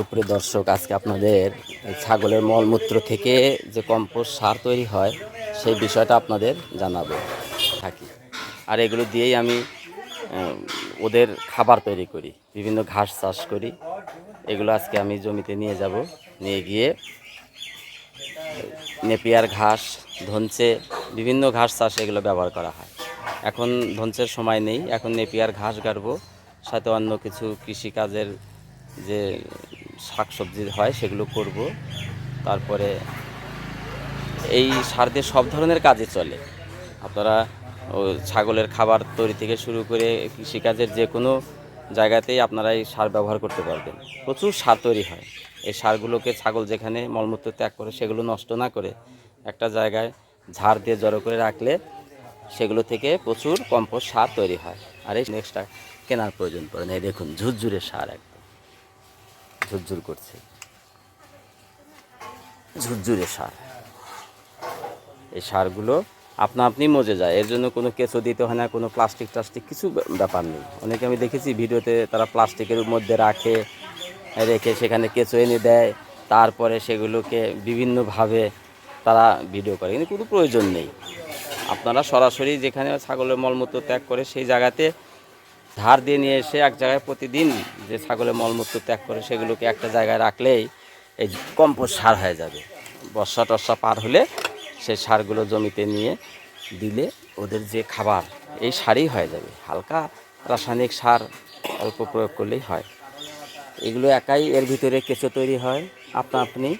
সুপ্রিয় দর্শক, আজকে আপনাদের ছাগলের মলমূত্র থেকে যে কম্পোস্ট সার তৈরি হয় সেই বিষয়টা আপনাদের জানাবো থাকি। আর এগুলো দিয়েই আমি ওদের খাবার তৈরি করি, বিভিন্ন ঘাস চাষ করি। এগুলো আজকে আমি জমিতে নিয়ে যাব, নিয়ে গিয়ে নেপিয়ার ঘাস, ধনচে, বিভিন্ন ঘাস চাষে এগুলো ব্যবহার করা হয়। এখন ধনচের সময় নেই, এখন নেপিয়ার ঘাস গাড়বো, সাথে অন্য কিছু কৃষিকাজের যে শাকসবজি হয় সেগুলো করব। তারপরে এই সার দিয়ে সব ধরনের কাজে চলে। আপনারা ছাগলের খাবার তৈরি থেকে শুরু করে কৃষিকাজের যে কোনো জায়গাতেই আপনারা এই সার ব্যবহার করতে পারবেন। প্রচুর সার তৈরি হয়। এই সারগুলোকে ছাগল যেখানে মলমূত্র ত্যাগ করে সেগুলো নষ্ট না করে একটা জায়গায় ঝাড় দিয়ে জড়ো করে রাখলে সেগুলো থেকে প্রচুর কম্পোস্ট সার তৈরি হয়। আর এই নেক্সটটা কেনার প্রয়োজন পড়ে না। এই দেখুন, ঝুরঝুরে সার, একদম ঝুরঝুর করছে, ঝুরঝুরে সার। এই সারগুলো আপনি মজে যায়, এর জন্য কোনো কেঁচো দিতে হয় না, কোনো প্লাস্টিক কিছু ব্যাপার নেই। অনেকে আমি দেখেছি ভিডিওতে তারা প্লাস্টিকের মধ্যে রেখে সেখানে কেঁচো এনে দেয়, তারপরে সেগুলোকে বিভিন্নভাবে তারা ভিডিও করে, কিন্তু কোনো প্রয়োজন নেই। আপনারা সরাসরি যেখানে ছাগলের মলমূত্র ত্যাগ করে সেই জায়গাতে ধার দিয়ে নিয়ে এসে এক জায়গায় প্রতিদিন যে ছাগলের মলমূত্র ত্যাগ করে সেগুলোকে একটা জায়গায় রাখলেই এই কম্পোস্ট সার হয়ে যাবে। বর্ষা টর্ষা পার হলে সেই সারগুলো জমিতে নিয়ে দিলে ওদের যে খাবার, এই সারই হয়ে যাবে। হালকা রাসায়নিক সার অল্প প্রয়োগ করলেই হয়। এগুলো একাই, এর ভিতরে কেঁচো তৈরি হয় আপনি,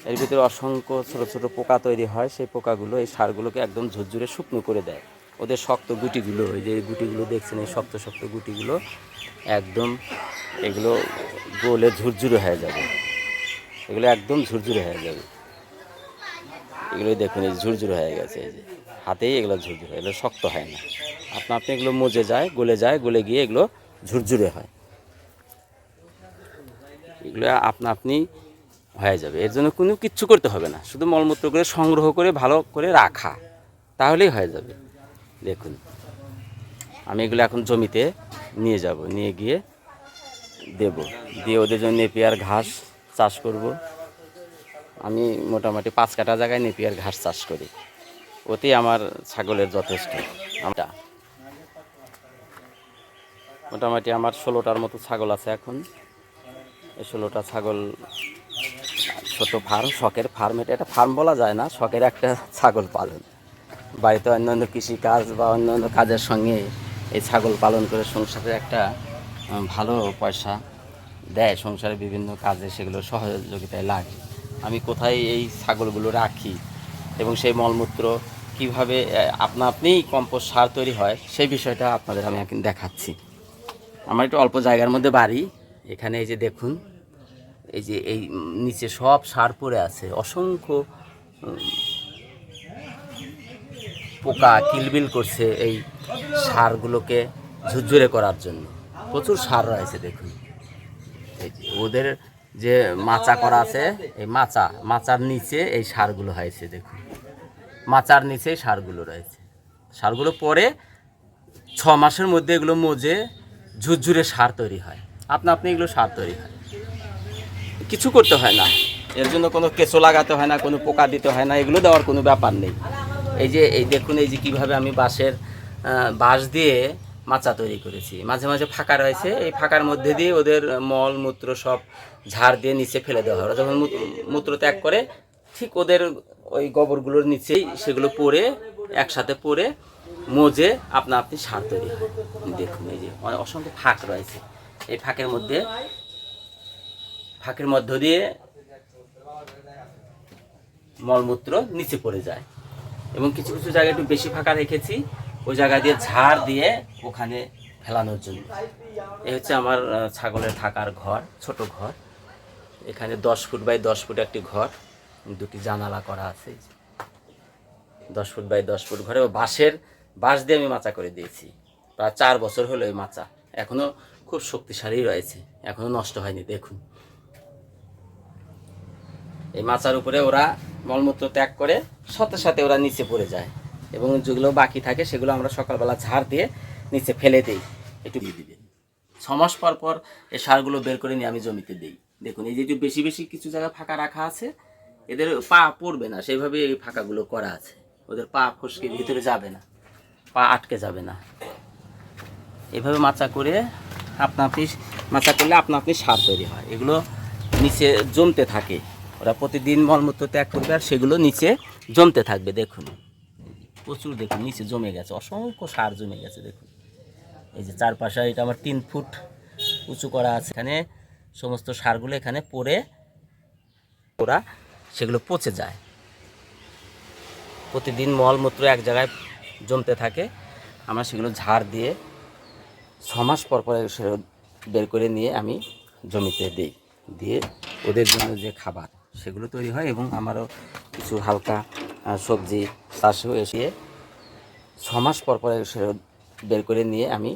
এর ভিতরে অসংখ্য ছোটো ছোটো পোকা তৈরি হয়। সেই পোকাগুলো এই সারগুলোকে একদম ঝুরঝুরে শুকনো করে দেয়। ওদের শক্ত গুটিগুলো, এই যে গুটিগুলো দেখছেন, এই শক্ত শক্ত গুটিগুলো একদম, এগুলো গোলে ঝুরঝুরে হয়ে যাবে। এগুলো একদম ঝুরঝুরে হয়ে যাবে। এগুলোই দেখুন, এই ঝুরঝুরে হয়ে গেছে, এই যে হাতেই এগুলো ঝুরঝুরে, এগুলো শক্ত হয় না। আপনি এগুলো মজে যায়, গলে গিয়ে এগুলো ঝুরঝুরে হয়। এগুলো আপনি হয়ে যাবে। এর জন্য কোনো কিচ্ছু করতে হবে না, শুধু মলমূত্রগুলো সংগ্রহ করে ভালো করে রাখা, তাহলেই হয়ে যাবে। দেখুন, আমি এগুলো এখন জমিতে নিয়ে যাব, নিয়ে গিয়ে দেব, দিয়ে ওদের জন্য নেপিয়ার ঘাস চাষ করব। আমি মোটামুটি 5 কাঠা জায়গায় নেপিয়ার ঘাস চাষ করি, ওতেই আমার ছাগলের যথেষ্ট। আমরা মোটামুটি আমার 16টার মতো ছাগল আছে এখন। এই 16টা ছাগল ছোট ফার্ম, শখের ফার্ম। এটা ফার্ম বলা যায় না, শখের একটা ছাগল পালন। বাড়িতে অন্যান্য কৃষিকাজ বা অন্যান্য কাজের সঙ্গে এই ছাগল পালন করে সংসারে একটা ভালো পয়সা দেয়। সংসারে বিভিন্ন কাজে সেগুলো সহযোগিতায় লাগে। আমি কোথায় এই ছাগলগুলো রাখি এবং সেই মলমূত্র কীভাবে আপনিই কম্পোস্ট সার তৈরি হয় সেই বিষয়টা আপনাদের আমি এখন দেখাচ্ছি। আমার একটু অল্প জায়গার মধ্যে বাড়ি। এখানে এই যে দেখুন, এই যে এই নিচে সব সার পড়ে আছে, অসংখ্য পোকা কিলবিল করছে এই সারগুলোকে ঝুরঝুরে করার জন্য। প্রচুর সার রয়েছে দেখুন, এই যে ওদের যে মাচা করা আছে, এই মাচার নিচে এই সারগুলো হয়েছে। দেখুন, মাচার নিচে সারগুলো রয়েছে। সারগুলো পরে 6 মাসের মধ্যে এগুলো মজে ঝুরঝুরে সার তৈরি হয়। আপনি এগুলো সার তৈরি হয়, কিছু করতে হয় না। এর জন্য কোনো কেঁচো লাগাতে হয় না, কোনো পোকা দিতে হয় না, এগুলো দেওয়ার কোনো ব্যাপার নেই। এই দেখুন, এই যে কীভাবে আমি বাঁশ দিয়ে মাচা তৈরি করেছি। মাঝে মাঝে ফাঁকা রয়েছে, এই ফাঁকার মধ্যে দিয়ে ওদের মল মূত্র সব ঝাড় দিয়ে নিচে ফেলে দেওয়া হয়। যখন মূত্র ত্যাগ করে ঠিক ওদের ওই গোবরগুলোর নিচেই সেগুলো পড়ে, একসাথে পড়ে মজে আপনি সার তৈরি হয়। দেখুন, এই যে অসংখ্য ফাঁক রয়েছে, এই ফাঁকের মধ্য দিয়ে মলমূত্র নিচে পড়ে যায়। এবং কিছু কিছু জায়গায় একটু বেশি ফাঁকা রেখেছি, ওই জায়গা দিয়ে ঝাড় দিয়ে ওখানে ফেলানোর জন্য। এই হচ্ছে আমার ছাগলের থাকার ঘর, ছোট ঘর। এখানে 10 ফুট বাই 10 ফুট একটি ঘর, 2টি জানালা করা আছে। 10 ফুট বাই 10 ফুট ঘরে বাঁশ দিয়ে আমি মাচা করে দিয়েছি। প্রায় 4 বছর হলো এই মাচা, এখনও খুব শক্তিশালী রয়েছে, এখনও নষ্ট হয়নি। দেখুন, এই মাচার উপরে ওরা মলমূত্র ত্যাগ করে সাথে সাথে ওরা নিচে পড়ে যায়, এবং যেগুলো বাকি থাকে সেগুলো আমরা সকালবেলা ঝাড় দিয়ে নিচে ফেলে দিই। একটু দিয়ে দিবেন। 6 মাস পর পর এই সারগুলো বের করে নিয়ে আমি জমিতে দিই। দেখুন এই যে একটু বেশি বেশি কিছু জায়গা ফাঁকা রাখা আছে, এদের পা পড়বে না, সেইভাবে এই ফাঁকাগুলো করা আছে। ওদের পা ফসকে ভিতরে যাবে না, পা আটকে যাবে না। এভাবে মাচা করে আপনা আপনি সার তৈরি হয়। এগুলো নিচে জমতে থাকে, ওরা প্রতিদিন মলমূত্র ত্যাগ করবে আর সেগুলো নিচে জমতে থাকবে। দেখুন প্রচুর, দেখুন নিচে জমে গেছে, অসংখ্য সার জমে গেছে। দেখুন এই যে চারপাশে, এটা আমার 3 ফুট উঁচু করা আছে, এখানে সমস্ত সারগুলো এখানে পড়ে ওরা সেগুলো পচে যায়। প্রতিদিন মলমূত্র এক জায়গায় জমতে থাকে, আমরা সেগুলো ঝাড় দিয়ে 6 মাস পর পর বের করে নিয়ে আমি জমিতে দিই, দিয়ে ওদের জন্য যে খাবার সেগুলো তৈরি হয়। এবং আমারও কিছু হালকা সবজি চাষও এসে 6 মাস পর পর বের করে নিয়ে আমি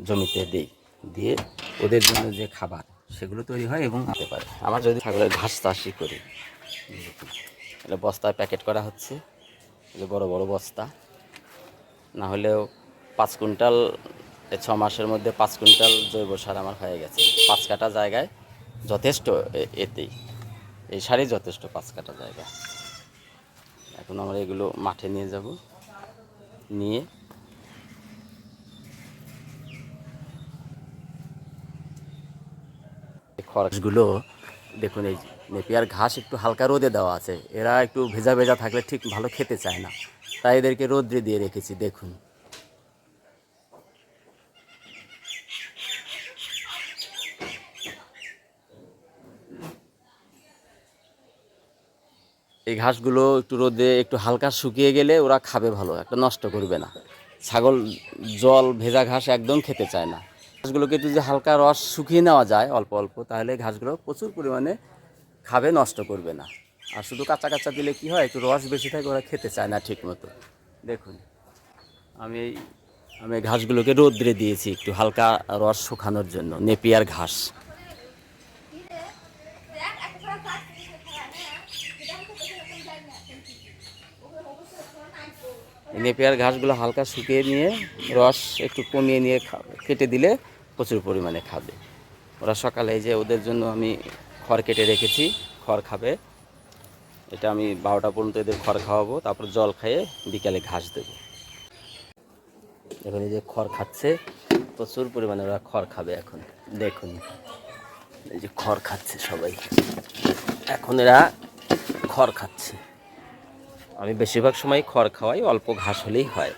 জমিতে দিই, দিয়ে ওদের জন্য যে খাবার সেগুলো তৈরি হয় এবং হতে পারে। আমার যদি ছাগলের ঘাস চাষই করি, এটা বস্তায় প্যাকেট করা হচ্ছে, যে বড় বড় বস্তা, না হলেও 5 কুইন্টাল, 6 মাসের মধ্যে 5 কুইন্টাল জৈব সার আমার হয়ে গেছে। 5 কাঠা জায়গায় যথেষ্ট, এতেই এই সারই যথেষ্ট 5 কাঠা জায়গা। এখন আমরা এগুলো মাঠে নিয়ে যাব, নিয়ে খরচগুলো দেখুন, এই নেপিয়ার ঘাস একটু হালকা রোদে দেওয়া আছে, এরা একটু ভেজা ভেজা থাকলে ঠিক ভালো খেতে চায় না, তাই এদেরকে রোদ্রে দিয়ে রেখেছি। দেখুন এই ঘাসগুলো একটু রোদে একটু হালকা শুকিয়ে গেলে ওরা খাবে ভালো, একটা নষ্ট করবে না। ছাগল জল ভেজা ঘাস একদম খেতে চায় না। ঘাসগুলোকে একটু যে হালকা রস শুকিয়ে নেওয়া যায় অল্প অল্প, তাহলে ঘাসগুলো প্রচুর পরিমাণে খাবে, নষ্ট করবে না। আর শুধু কাঁচা কাঁচা দিলে কি হয়, একটু রস বেশি থাকে, ওরা খেতে চায় না ঠিক মতো। দেখুন আমি এই ঘাসগুলোকে রোদ্রে দিয়েছি একটু হালকা রস শুকানোর জন্য, নেপিয়ার ঘাস। নেপিয়ার ঘাসগুলো হালকা শুকিয়ে নিয়ে রস একটু কমিয়ে নিয়ে কেটে দিলে প্রচুর পরিমাণে খাবে ওরা। সকালে এই যে ওদের জন্য আমি খড় কেটে রেখেছি, খড় খাবে। এটা আমি 12টা পর্যন্ত এদের খড় খাওয়াবো, তারপর জল খাইয়ে বিকালে ঘাস দেবো। এখন এই যে খড় খাচ্ছে, প্রচুর পরিমাণে ওরা খড় খাবে এখন। দেখুন এই যে খড় খাচ্ছে সবাই, এখন এরা খড় খাচ্ছে। আমি বেশিরভাগ সময় খড় খাওয়াই, অল্প ঘাস হলেই হয়।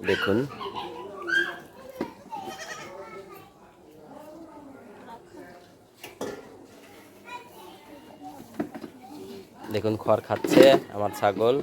দেখুন দেখুন খড় খাচ্ছে আমার ছাগল।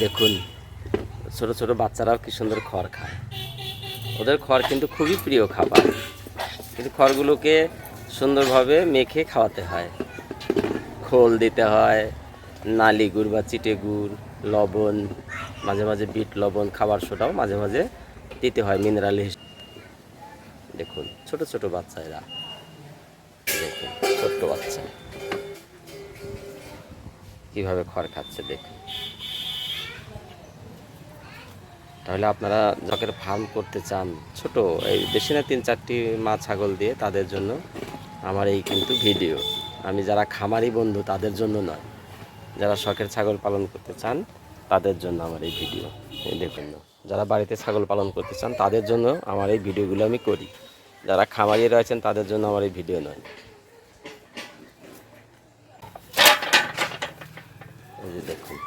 দেখুন ছোট ছোট বাচ্চারাও কি সুন্দর খড় খায়, ওদের খড় কিন্তু খুবই প্রিয় খাবার। কিন্তু খড়গুলোকে সুন্দরভাবে মেখে খাওয়াতে হয়, খোল দিতে হয়, নালি গুড় বা চিটে গুড়, লবণ, মাঝে মাঝে বিট লবণ, খাবার সোডাও মাঝে মাঝে দিতে হয় মিনারেল হিসেবে। দেখুন ছোট ছোট বাচ্চা এরা, দেখুন ছোট্ট বাচ্চা কীভাবে খড় খাচ্ছে দেখুন। তাহলে আপনারা যকের ফার্ম করতে চান, ছোট এই বেশি না 3-4টি মা ছাগল দিয়ে, তাদের জন্য আমার এই কিন্তু ভিডিও। আমি যারা খামারি বন্ধু তাদের জন্য নয়, যারা শখের ছাগল পালন করতে চান তাদের জন্য আমার এই ভিডিও। এই দেখুন, যারা বাড়িতে ছাগল পালন করতে চান তাদের জন্য আমার এই ভিডিওগুলো আমি করি। যারা খামারি রয়েছেন তাদের জন্য আমার এই ভিডিও নয়। এই যে দেখুন,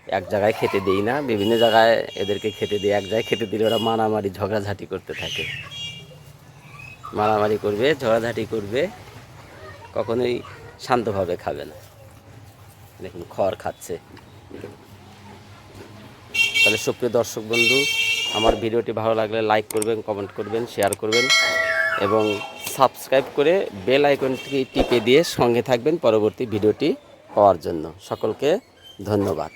এক জায়গায় খেতে দিই না, বিভিন্ন জায়গায় এদেরকে খেতে দিই। এক জায়গায় খেতে দিলে ওরা মারামারি ঝগড়াঝাটি করতে থাকে, মারামারি করবে, ঝগড়াঝাটি করবে, কখনোই শান্তভাবে খাবে না। দেখুন খড় খাচ্ছে। তাহলে সুপ্রিয় দর্শক বন্ধু, আমার ভিডিওটি ভালো লাগলে লাইক করবেন, কমেন্ট করবেন, শেয়ার করবেন এবং সাবস্ক্রাইব করে বেল আইকনটি টিপে দিয়ে সঙ্গে থাকবেন পরবর্তী ভিডিওটি পাওয়ার জন্য। সকলকে ধন্যবাদ।